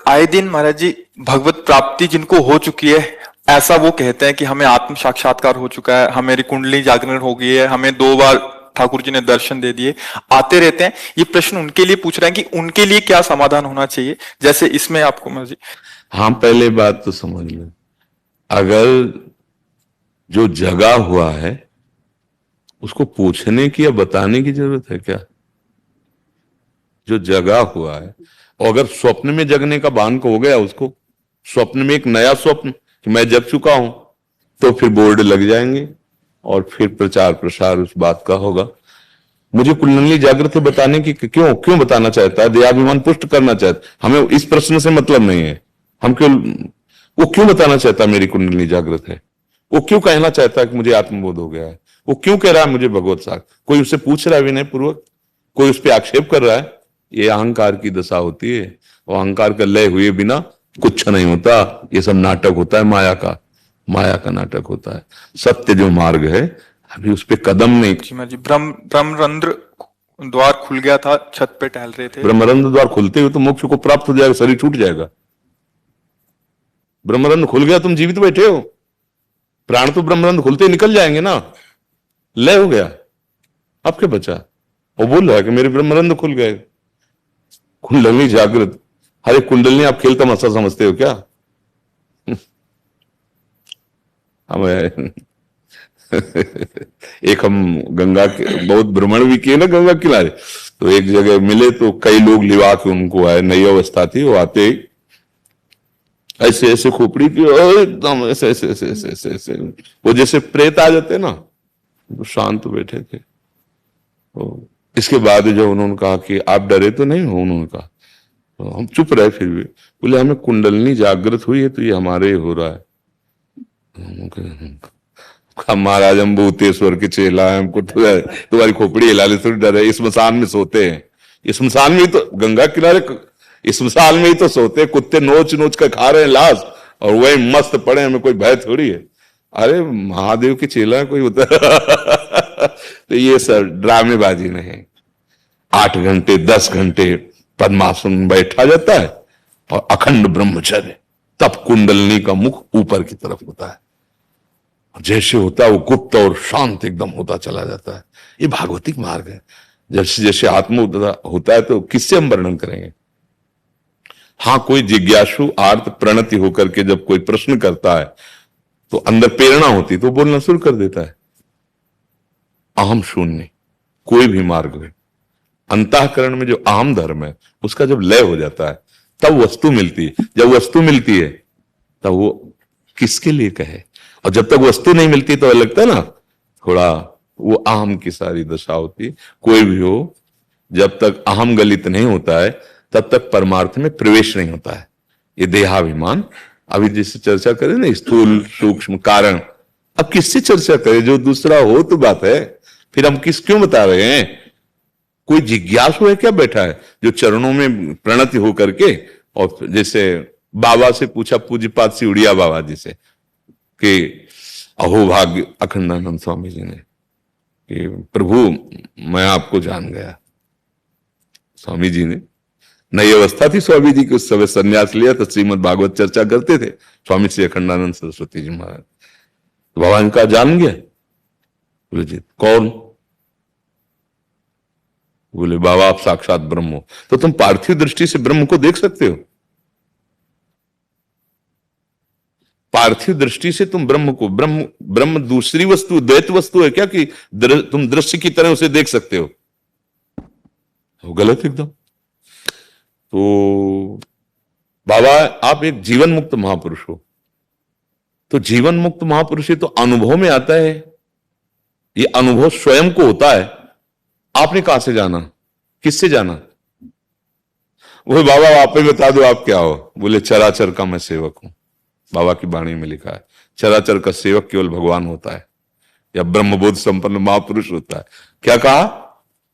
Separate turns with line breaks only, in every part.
आए दिन महाराज जी भगवत प्राप्ति जिनको हो चुकी है, ऐसा वो कहते हैं कि हमें आत्म साक्षात्कार हो चुका है, हमारी कुंडली जागरण हो गई है, हमें 2 बार ठाकुर जी ने दर्शन दे दिए, आते रहते हैं। ये प्रश्न उनके लिए पूछ रहे हैं कि उनके लिए क्या समाधान होना चाहिए, जैसे इसमें आपको महाराज जी।
हाँ, पहले बात तो समझ लो, अगर जो जगा हुआ है उसको पूछने की या बताने की जरूरत है क्या? जो जगा हुआ है, और अगर स्वप्न में जगने का भान हो गया उसको, स्वप्न में एक नया स्वप्न कि मैं जग चुका हूं, तो फिर बोर्ड लग जाएंगे और फिर प्रचार प्रसार उस बात का होगा। मुझे कुंडली जागृत बताने की क्यों क्यों बताना चाहता है? देहाभिमान पुष्ट करना चाहता, हमें इस प्रश्न से मतलब नहीं है। हम क्यों, वो क्यों बताना चाहता है मेरी कुंडली जागृत है? वो क्यों कहना चाहता है कि मुझे आत्मबोध हो गया है? वो क्यों कह रहा है मुझे भगवत साख? कोई उससे पूछ रहा है विनय पूर्वक? कोई उस पर आक्षेप कर रहा है? ये अहंकार की दशा होती है, और अहंकार का लय हुए बिना कुछ नहीं होता। ये सब नाटक होता है, माया का नाटक होता है। सत्य जो मार्ग है अभी उस पर कदम नहीं।
जी ब्रह्मरंध्र द्वार खुल गया था, छत पे टहल रहे थे।
ब्रह्मरंध्र द्वार खुलते हुए तो मोक्ष को प्राप्त हो जाएगा, शरीर छूट जाएगा। ब्रह्मरंध्र खुल गया, तुम जीवित बैठे हो, प्राण तो ब्रह्मरंध्र खुलते ही निकल जाएंगे ना। लय हो गया, अब क्या बचा? वो बोल रहा है कि मेरे ब्रह्मरंध्र खुल गए। कुंडलनी जागृत, अरे कुंडलनी आप खेल तमाशा समझते हो क्या? हमें एक हम गंगा के बहुत भ्रमण भी किए ना गंगा किनारे, तो एक जगह मिले तो कई लोग लिवा के उनको आए, नई अवस्था थी, वो आते ही ऐसे ऐसे खोपड़ी की और एकदम ऐसे ऐसे ऐसे ऐसे ऐसे ऐसे, वो जैसे प्रेत आ जाते ना, वो शांत बैठे थे। तो इसके बाद जब उन्होंने कहा कि आप डरे तो नहीं हो, उन्होंने कहा, तो हम चुप रहे। फिर भी बोले हमें कुंडलनी जागृत हुई है तो ये हमारे हो रहा है। महाराज हम भूतेश्वर के चेला है, हमको तुम्हारी खोपड़ी हिलाने से डर है। स्मशान में सोते हैं, स्मशान में ही तो, गंगा किनारे स्मशान में ही तो सोते हैं। कुत्ते नोच नोच कर खा रहे हैं लाश, और वही मस्त पड़े, हमें कोई भय थोड़ी है। अरे महादेव के चेला है कोई होता तो ये सर ड्रामेबाजी नहीं। 8 घंटे 10 घंटे पद्मासन में बैठा जाता है और अखंड ब्रह्मचर्य, तब कुंडलनी का मुख ऊपर की तरफ होता है। जैसे होता है वो गुप्त और शांत एकदम होता चला जाता है। ये भागवतिक मार्ग है। जैसे जैसे आत्म होता है तो किससे हम वर्णन करेंगे? हाँ, कोई जिज्ञासु आर्त प्रणति होकर के जब कोई प्रश्न करता है तो अंदर प्रेरणा होती तो बोलना शुरू कर देता है। अहम शून्य कोई भी मार्ग है, अंतःकरण में जो अहम धर्म है उसका जब लय हो जाता है तब वस्तु मिलती है। जब वस्तु मिलती है तब वो किसके लिए कहे, और जब तक वस्तु नहीं मिलती तो लगता है ना थोड़ा वो अहम की सारी दशा होती। कोई भी हो, जब तक अहम गलित नहीं होता है तब तक परमार्थ में प्रवेश नहीं होता है। ये देहाभिमान, अभी जिससे चर्चा करें ना, स्थूल सूक्ष्म कारण, अब किससे चर्चा करें? जो दूसरा हो तो बात है, फिर हम क्यों बता रहे हैं? कोई जिज्ञासु है क्या बैठा है जो चरणों में प्रणति हो करके, और जैसे बाबा से पूछा, पूज्यपाद सिउड़िया बाबा जी से कि अहो भाग्य अखंडानंद स्वामी जी ने कि प्रभु मैं आपको जान गया। स्वामी जी ने, नई अवस्था थी स्वामी जी की, उस समय संन्यास लिया तो श्रीमद् भागवत चर्चा करते थे स्वामी श्री अखंडानंद सरस्वती जी महाराज। तो भगवान का जान गया। बोले जी कौन? बोले बाबा आप साक्षात ब्रह्म हो। तो तुम पार्थिव दृष्टि से ब्रह्म को देख सकते हो? पार्थिव दृष्टि से तुम ब्रह्म को, ब्रह्म दूसरी वस्तु, द्वैत वस्तु है क्या कि तुम दृश्य की तरह उसे देख सकते हो? वो गलत एकदम। तो बाबा आप एक जीवन मुक्त महापुरुष हो। तो जीवन मुक्त महापुरुष तो अनुभव में आता है, ये अनुभव स्वयं को होता है। आपने कहां से जाना, किससे जाना? वो बाबा आप ही बता दो आप क्या हो। बोले चराचर का मैं सेवक हूं। बाबा की वाणी में लिखा है चराचर का सेवक केवल भगवान होता है या ब्रह्मबोध संपन्न महापुरुष होता है। क्या कहा?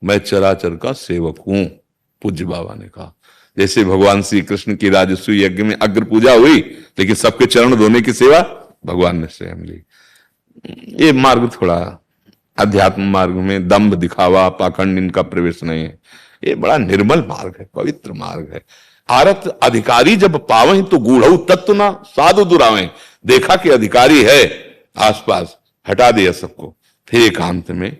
मैं चराचर का सेवक हूं, पूज्य बाबा ने कहा। जैसे भगवान श्री कृष्ण की राजस्व यज्ञ में अग्र पूजा हुई, लेकिन सबके चरण धोने की सेवा भगवान ने स्वयं ली। ये मार्ग थोड़ा अध्यात्म मार्ग में दंभ दिखावा पाखंड इनका प्रवेश नहीं है। ये बड़ा निर्मल मार्ग है, पवित्र मार्ग है। आरत अधिकारी जब पावे तो गूढ़ऊ तत्व ना साधु दुरावे, देखा कि अधिकारी है आसपास, हटा दिया सबको, फिर एकांत में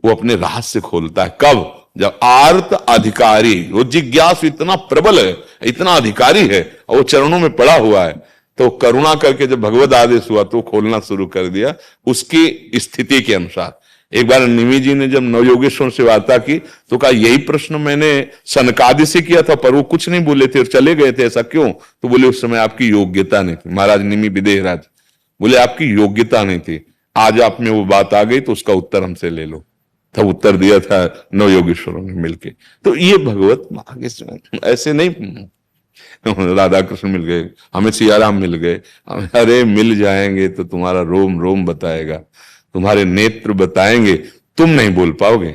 वो अपने रहस्य खोलता है। कब? जब आर्त अधिकारी, वो जिज्ञासु इतना प्रबल है, इतना अधिकारी है और वो चरणों में पड़ा हुआ है, तो करुणा करके जब भगवत आदेश हुआ तो खोलना शुरू कर दिया उसकी स्थिति के अनुसार। एक बार निमि जी ने जब नवयोगेश्वर से वार्ता की तो कहा यही प्रश्न मैंने सनकादि से किया था, पर वो कुछ नहीं बोले थे और चले गए थे, ऐसा क्यों? तो बोले उस समय आपकी योग्यता नहीं थी। महाराज निमि विदेहराज बोले आपकी योग्यता नहीं थी, आज आप में वो बात आ गई तो उसका उत्तर हमसे ले लो। तब उत्तर दिया था नवयोगेश्वरों ने मिलके। तो ये भगवत ऐसे नहीं राधा कृष्ण मिल गए, हमें सियाराम मिल गए, अरे मिल जाएंगे तो तुम्हारा रोम रोम बताएगा, तुम्हारे नेत्र बताएंगे, तुम नहीं बोल पाओगे।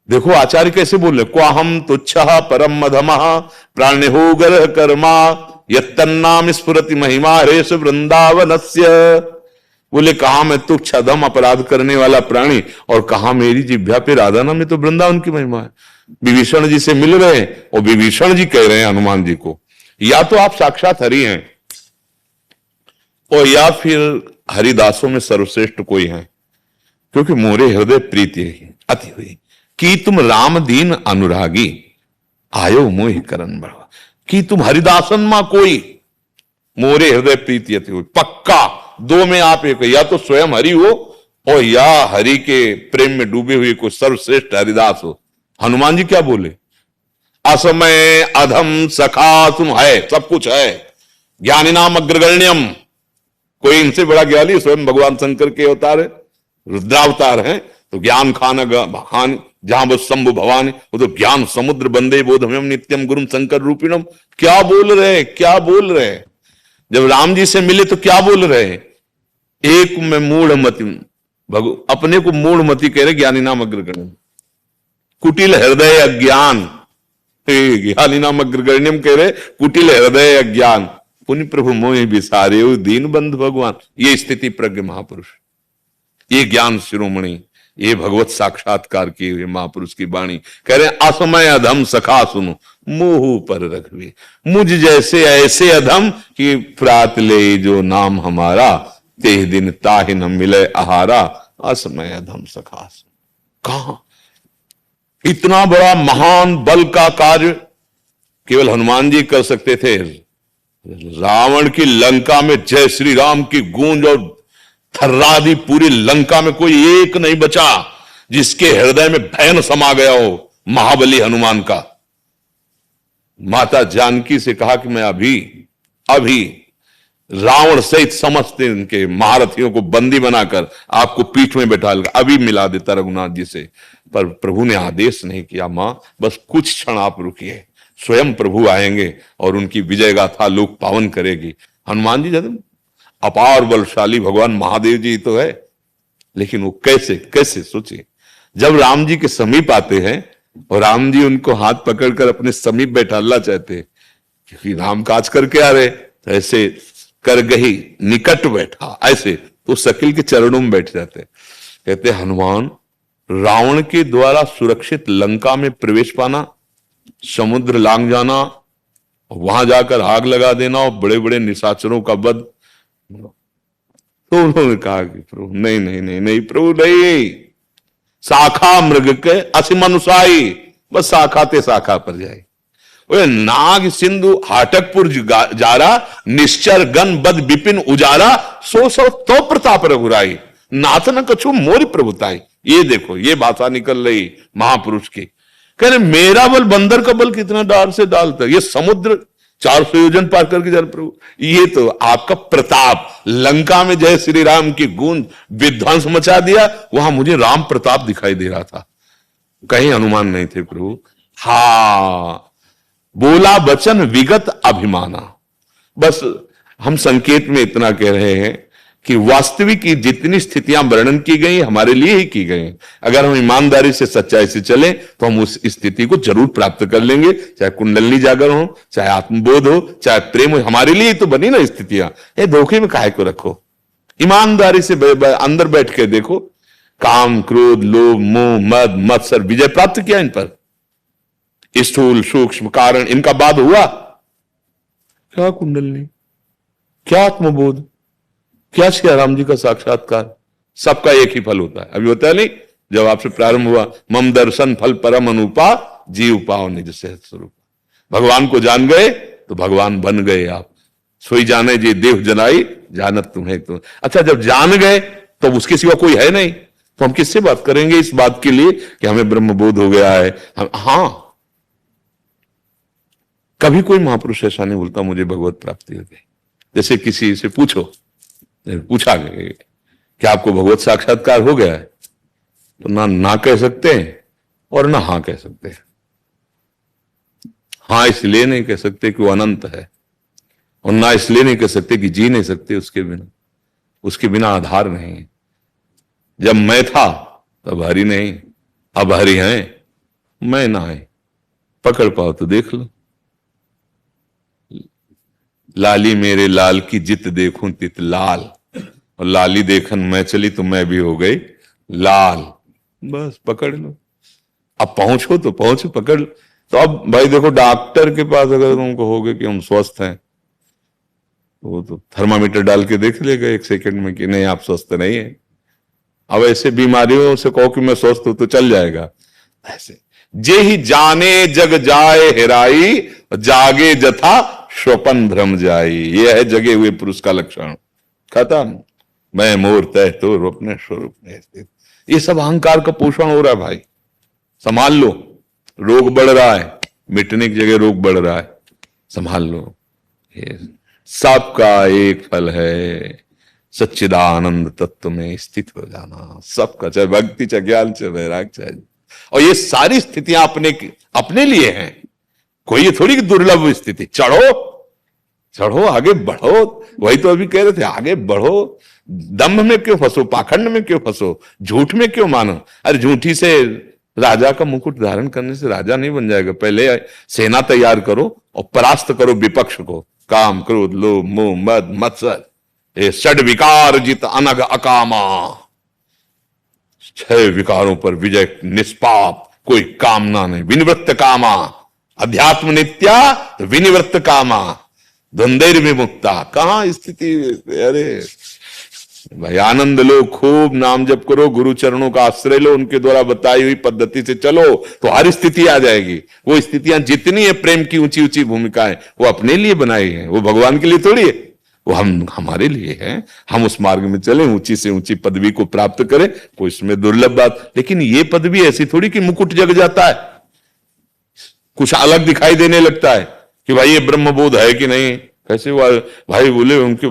देखो आचार्य कैसे बोल रहे, क्वा हम तुच्छः परम मधमः प्राण्यो गर्ह कर्मा यत्तन्नाम स्फुरति महिमा हरेश वृंदावनस्य। बोले कहा मैं तुच्छ अधम अपराध करने वाला प्राणी और कहा मेरी जिह्वा पे राधा नाम में तो वृंदावन की महिमा है। विभीषण जी से मिल रहे हैं और विभीषण जी कह रहे हैं हनुमान जी को, या तो आप साक्षात हरि हैं और या फिर हरिदासों में सर्वश्रेष्ठ कोई है, क्योंकि मोरे हृदय प्रीति अति हुई कि तुम राम दीन अनुरागी आयो मोहि करन बढ़वा, कि तुम हरिदासन मां कोई मोरे हृदय प्रीति अति हुई। पक्का दो में आप एक, या तो स्वयं हरि हो और या हरि के प्रेम में डूबे हुए कोई सर्वश्रेष्ठ हरिदास हो। हनुमान जी क्या बोले, असमय अधम सखा तुम है, सब कुछ है, ज्ञानी नाम अग्रगण्यम, कोई इनसे बड़ा ज्ञानी स्वयं भगवान शंकर के अवतार है, रुद्रावतार है, तो ज्ञान खान जहां बस शंभु भवानी, वो तो ज्ञान समुद्र बंदे बोधमयम नित्यम गुरुम शंकर रूपिणम। क्या बोल रहे, क्या बोल रहे? जब राम जी से मिले तो क्या बोल रहे? एक में मूढ़ मति, अपने को मूढ़ मति कह रहे, ज्ञानी नाम अग्रगण्यम, कुटिल हृदय अज्ञान, ज्ञानी नाम अग्रगण्यम कह रहे, कुटिल हृदय अज्ञान, पुण्य प्रभु मोहि बिसारे दीन बंधु भगवान। ये स्थिति प्रज्ञ महापुरुष, ये ज्ञान शिरोमणि, ये भगवत साक्षात्कार किए हुए महापुरुष की वाणी कह रहे हैं, असमय अधम सखा सुनो मोह पर रखवे, मुझ जैसे ऐसे अधम कि प्रात ले जो नाम हमारा, ते दिन ताहि न मिले आहारा, असमय अधम सखा सुनो। कहां इतना बड़ा महान बल का कार्य केवल हनुमान जी कर सकते थे। रावण की लंका में जय श्री राम की गूंज और थर्रा दी पूरी लंका में, कोई एक नहीं बचा जिसके हृदय में भय न समा गया हो महाबली हनुमान का। माता जानकी से कहा कि मैं अभी रावण सहित समस्त इनके महारथियों को बंदी बनाकर आपको पीठ में बैठा लगा, अभी मिला देता रघुनाथ जी से। पर प्रभु ने आदेश नहीं किया, मां बस कुछ क्षण आप रुकिए, स्वयं प्रभु आएंगे और उनकी विजय गाथा लोक पावन करेगी। हनुमान जी जब अपार बलशाली भगवान महादेव जी तो है, लेकिन वो कैसे कैसे सोचिए, जब राम जी के समीप आते हैं और राम जी उनको हाथ पकड़कर अपने समीप बैठाना चाहते हैं, क्योंकि राम काज करके आ रहे, तो ऐसे कर गही निकट बैठा, ऐसे तो शकील के चरणों में बैठ जाते। कहते हनुमान, रावण के द्वारा सुरक्षित लंका में प्रवेश पाना, समुद्र लांग जाना, वहां जाकर आग लगा देना और बड़े बड़े निशाचरों का वध। तो उन्होंने कहा कि प्रभु नहीं नहीं नहीं नहीं प्रभु नहीं, शाखा मृग के असिम अनुसाई, बस शाखा ते शाखा पर जाए। नाग सिंधु हाटकपुर जारा, निश्चर गण बद विपिन उजारा, सो तो प्रताप रघुराई, नाथ न कछु मोरी प्रभुताई। ये देखो ये भाषा निकल रही महापुरुष की, कह रहे मेरा बल बंदर का बल कितना डाल से डालता, ये समुद्र 400 योजन पार करके जा प्रभु, ये तो आपका प्रताप। लंका में जय श्री राम की गूंज विध्वंस मचा दिया, वहां मुझे राम प्रताप दिखाई दे रहा था, कहीं हनुमान नहीं थे प्रभु। हा बोला वचन विगत अभिमाना। बस हम संकेत में इतना कह रहे हैं कि वास्तविक की जितनी स्थितियां वर्णन की गई हमारे लिए ही की गई। अगर हम ईमानदारी से सच्चाई से चलें तो हम उस स्थिति को जरूर प्राप्त कर लेंगे, चाहे कुंडलनी जागर हो, चाहे आत्मबोध हो, चाहे प्रेम हो, हमारे लिए तो बनी ना स्थितियां। ये धोखे में काहे को रखो, ईमानदारी से अंदर बैठ के देखो। काम क्रोध लोभ मोह मद मत्सर विजय प्राप्त किया इन पर, स्थूल सूक्ष्म कारण, इनका बाद हुआ क्या? कुंडलनी, क्या आत्मबोध, क्या श्री राम जी का साक्षात्कार, सबका एक ही फल होता है। अभी होता है नहीं, जब आपसे प्रारंभ हुआ, मम दर्शन फल परम अनुपा, जीव पाओ निज सहज स्वरूप। भगवान को जान गए तो भगवान बन गए आप। सोई जाने जे देव जनाई, जानत तुम्हें तुम। अच्छा, जब जान गए तो उसके सिवा कोई है नहीं, तो हम किससे बात करेंगे इस बात के लिए कि हमें ब्रह्मबोध हो गया है? हां, कभी कोई महापुरुष ऐसा नहीं बोलता मुझे भगवत प्राप्ति हो गई। जैसे किसी से पूछा गया कि आपको भगवत साक्षात्कार हो गया है, तो ना कह सकते हैं और ना हां कह सकते हैं। हां इसलिए नहीं कह सकते कि वो अनंत है, और ना इसलिए नहीं कह सकते कि जी नहीं सकते उसके बिना आधार नहीं है। जब मैं था तब हरि नहीं, अब हरि हैं, मैं ना है। पकड़ पाओ तो देख लो। लाली मेरे लाल की जित देखूं तित लाल, और लाली देखन मैं चली तो मैं भी हो गई लाल। बस पकड़ लो, अब पहुंचो तो पहुंचो, पकड़ लो। तो अब भाई देखो, डॉक्टर के पास अगर तुम कहोगे कि हम स्वस्थ हैं, वो तो थर्मामीटर डाल के देख लेगा 1 सेकंड में कि नहीं आप स्वस्थ नहीं है। अब ऐसे बीमारियों से कहो कि मैं स्वस्थ हूं तो चल जाएगा। ऐसे जे ही जाने जग जाए हेराई, जागे जथा स्वपन भ्रम जाई। ये है जगे हुए पुरुष का लक्षण। खत्म। मैं मोर तय तो अपने स्वरूप में स्थित। ये सब अहंकार का पोषण हो रहा है भाई, संभाल लो। रोग बढ़ रहा है, मिटने की जगह रोग बढ़ रहा है, संभाल लो। ये सबका एक फल है, सच्चिदानंद तत्व में स्थित हो जाना। सबका, चाहे भक्ति, चाहे ज्ञान, चाहे वैराग, चाहे, और ये सारी स्थितियां अपने लिए हैं। कोई ये थोड़ी दुर्लभ स्थिति। चढ़ो आगे बढ़ो। वही तो अभी कह रहे थे, आगे बढ़ो। दम्भ में क्यों फंसो, पाखंड में क्यों फंसो, झूठ में क्यों मानो? अरे झूठी से राजा का मुकुट धारण करने से राजा नहीं बन जाएगा। पहले सेना तैयार करो और परास्त करो विपक्ष को। काम, क्रोध, लोभ, मोह, मद, मत्सर, ये षड विकार जित अनग अकामा। 6 विकारों पर विजय, निष्पाप, कोई कामना नहीं। विनिवृत्त कामा, अध्यात्म नित्या, विनिवृत्त कामा, द्वंद्वैर विमुक्ता। कहां स्थिति? अरे भाई आनंद लो, खूब नाम जप करो, गुरु चरणों का आश्रय लो, उनके द्वारा बताई हुई पद्धति से चलो तो हर स्थिति आ जाएगी। वो स्थितियां जितनी है प्रेम की ऊंची ऊंची भूमिकाएं, वो अपने लिए बनाई है, वो भगवान के लिए थोड़ी है, वो हमारे लिए है। हम उस मार्ग में चले, ऊंची से ऊंची पदवी को प्राप्त करें, कोई इसमें दुर्लभ बात। लेकिन ये पदवी ऐसी थोड़ी कि मुकुट जग जाता है, कुछ अलग दिखाई देने लगता है कि भाई ये ब्रह्मबोध है कि नहीं। कैसे वो भाई बोले उनके